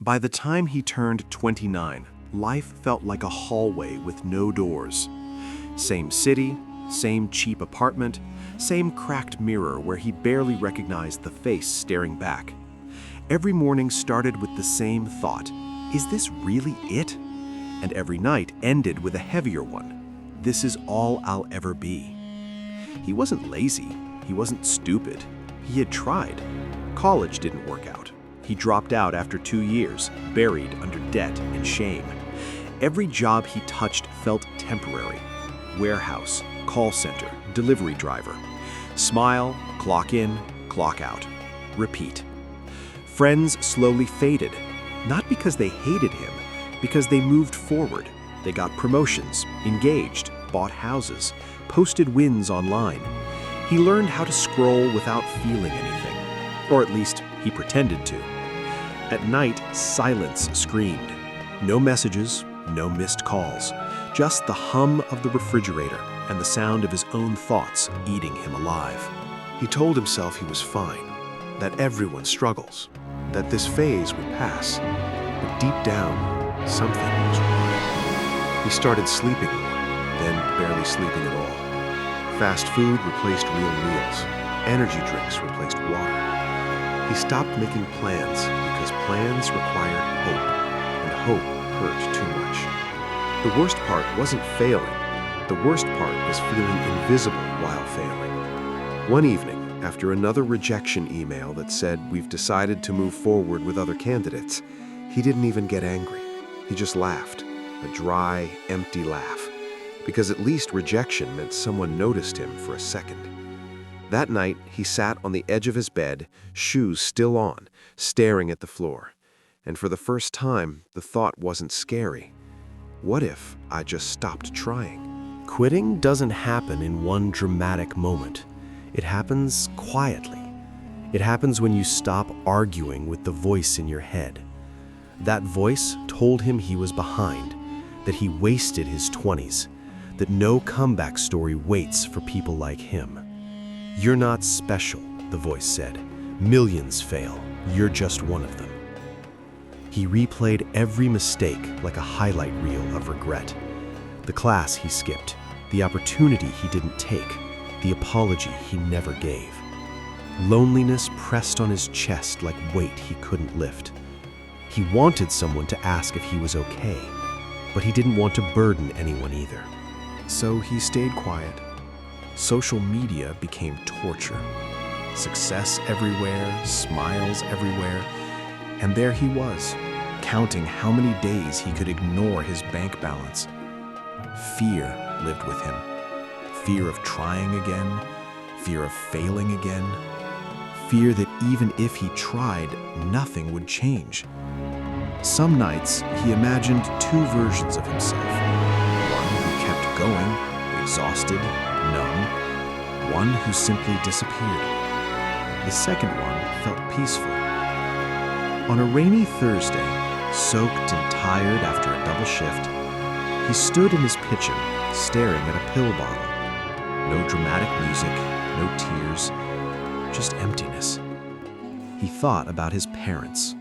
By the time he turned 29, life felt like a hallway with no doors. Same city, same cheap apartment, same cracked mirror where he barely recognized the face staring back. Every morning started with the same thought, is this really it? And every night ended with a heavier one, this is all I'll ever be. He wasn't lazy, he wasn't stupid, he had tried. College didn't work out. He dropped out after 2 years, buried under debt and shame. Every job he touched felt temporary. Warehouse, call center, delivery driver. Smile, clock in, clock out. Repeat. Friends slowly faded, not because they hated him, because they moved forward. They got promotions, engaged, bought houses, posted wins online. He learned how to scroll without feeling anything, or at least he pretended to. At night, silence screamed. No messages, no missed calls, just the hum of the refrigerator and the sound of his own thoughts eating him alive. He told himself he was fine, that everyone struggles, that this phase would pass, but deep down, something was wrong. He started sleeping more, then barely sleeping at all. Fast food replaced real meals. Energy drinks replaced water. He stopped making plans because plans required hope, and hope hurt too much. The worst part wasn't failing. The worst part was feeling invisible while failing. One evening, after another rejection email that said, "We've decided to move forward with other candidates," he didn't even get angry. He just laughed, a dry, empty laugh, because at least rejection meant someone noticed him for a second. That night, he sat on the edge of his bed, shoes still on, staring at the floor. And for the first time, the thought wasn't scary. What if I just stopped trying? Quitting doesn't happen in one dramatic moment. It happens quietly. It happens when you stop arguing with the voice in your head. That voice told him he was behind, that he wasted his 20s, that no comeback story waits for people like him. "You're not special," the voice said. "Millions fail. You're just one of them." He replayed every mistake like a highlight reel of regret. The class he skipped, the opportunity he didn't take, the apology he never gave. Loneliness pressed on his chest like weight he couldn't lift. He wanted someone to ask if he was okay, but he didn't want to burden anyone either. So he stayed quiet. Social media became torture. Success everywhere, smiles everywhere, and there he was, counting how many days he could ignore his bank balance. Fear lived with him. Fear of trying again, fear of failing again, fear that even if he tried, nothing would change. Some nights, he imagined 2 versions of himself. One who kept going, exhausted, numb. One who simply disappeared. The second one felt peaceful. On a rainy Thursday, soaked and tired after a double shift, he stood in his kitchen, staring at a pill bottle. No dramatic music, no tears, just emptiness. He thought about his parents,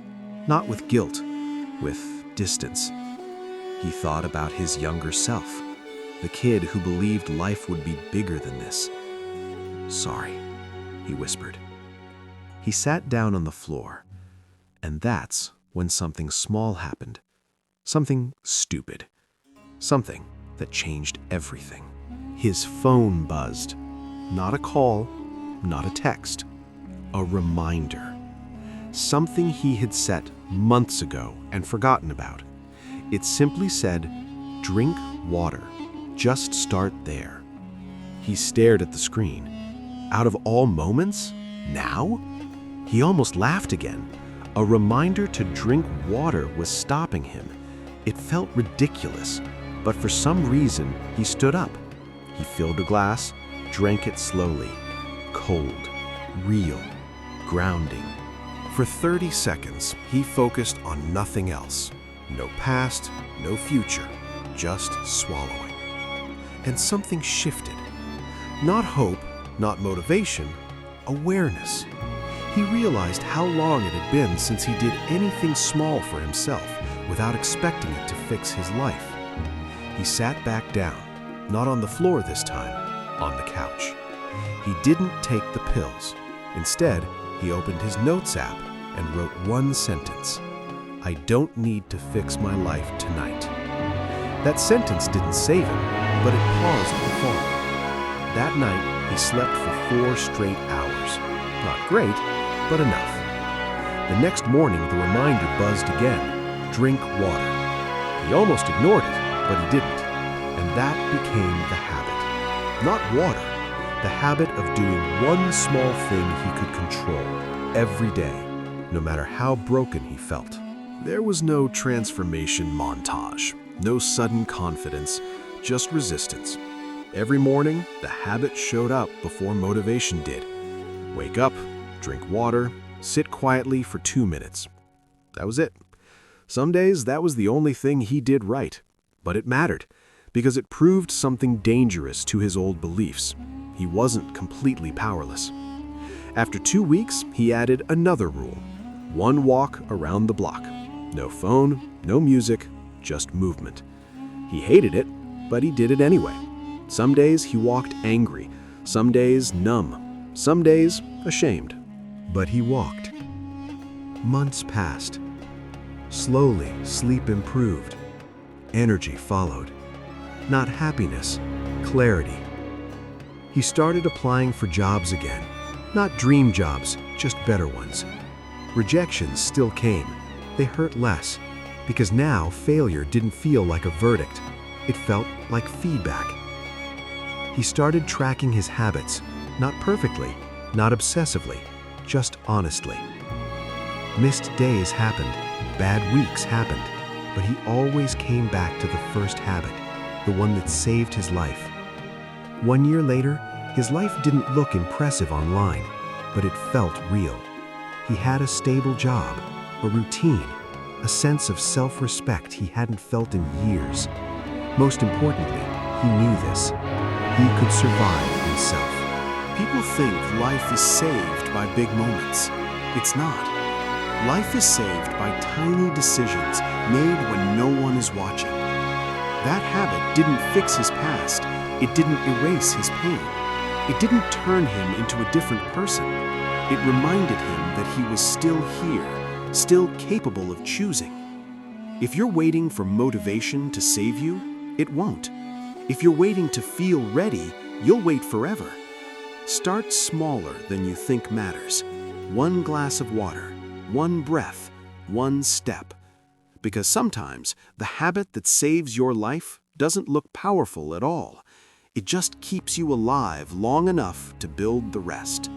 not with guilt, with distance. He thought about his younger self, the kid who believed life would be bigger than this. "Sorry," he whispered. He sat down on the floor, and that's when something small happened. Something stupid. Something that changed everything. His phone buzzed. Not a call, not a text. A reminder. Something he had set months ago and forgotten about. It simply said, "Drink water. Just start there." He stared at the screen. Out of all moments? Now? He almost laughed again. A reminder to drink water was stopping him. It felt ridiculous, but for some reason, he stood up. He filled a glass, drank it slowly. Cold, real, grounding. For 30 seconds, he focused on nothing else. No past, no future, just swallowing. And something shifted. Not hope, not motivation, awareness. He realized how long it had been since he did anything small for himself without expecting it to fix his life. He sat back down, not on the floor this time, on the couch. He didn't take the pills. Instead, he opened his notes app and wrote one sentence: "I don't need to fix my life tonight." That sentence didn't save him, but it paused the fall. That night, he slept for 4 straight hours. Not great, but enough. The next morning, the reminder buzzed again: drink water. He almost ignored it, but he didn't. And that became the habit. Not water, the habit of doing one small thing he could control every day, no matter how broken he felt. There was no transformation montage, no sudden confidence, just resistance. Every morning, the habit showed up before motivation did. Wake up, drink water, sit quietly for 2 minutes. That was it. Some days, that was the only thing he did right. But it mattered, because it proved something dangerous to his old beliefs. He wasn't completely powerless. After 2 weeks, he added another rule: 1 walk around the block. No phone, no music, just movement. He hated it, but he did it anyway. Some days he walked angry, some days numb, some days ashamed. But he walked. Months passed. Slowly, sleep improved. Energy followed. Not happiness, clarity. He started applying for jobs again. Not dream jobs, just better ones. Rejections still came. They hurt less, because now failure didn't feel like a verdict. It felt like feedback. He started tracking his habits, not perfectly, not obsessively, just honestly. Missed days happened, bad weeks happened, but he always came back to the first habit, the one that saved his life. 1 year later, his life didn't look impressive online, but it felt real. He had a stable job, a routine, a sense of self-respect he hadn't felt in years. Most importantly, he knew this. He could survive himself. People think life is saved by big moments. It's not. Life is saved by tiny decisions made when no one is watching. That habit didn't fix his past. It didn't erase his pain. It didn't turn him into a different person. It reminded him that he was still here, still capable of choosing. If you're waiting for motivation to save you, it won't. If you're waiting to feel ready, you'll wait forever. Start smaller than you think matters. 1 glass of water, 1 breath, 1 step. Because sometimes the habit that saves your life doesn't look powerful at all. It just keeps you alive long enough to build the rest.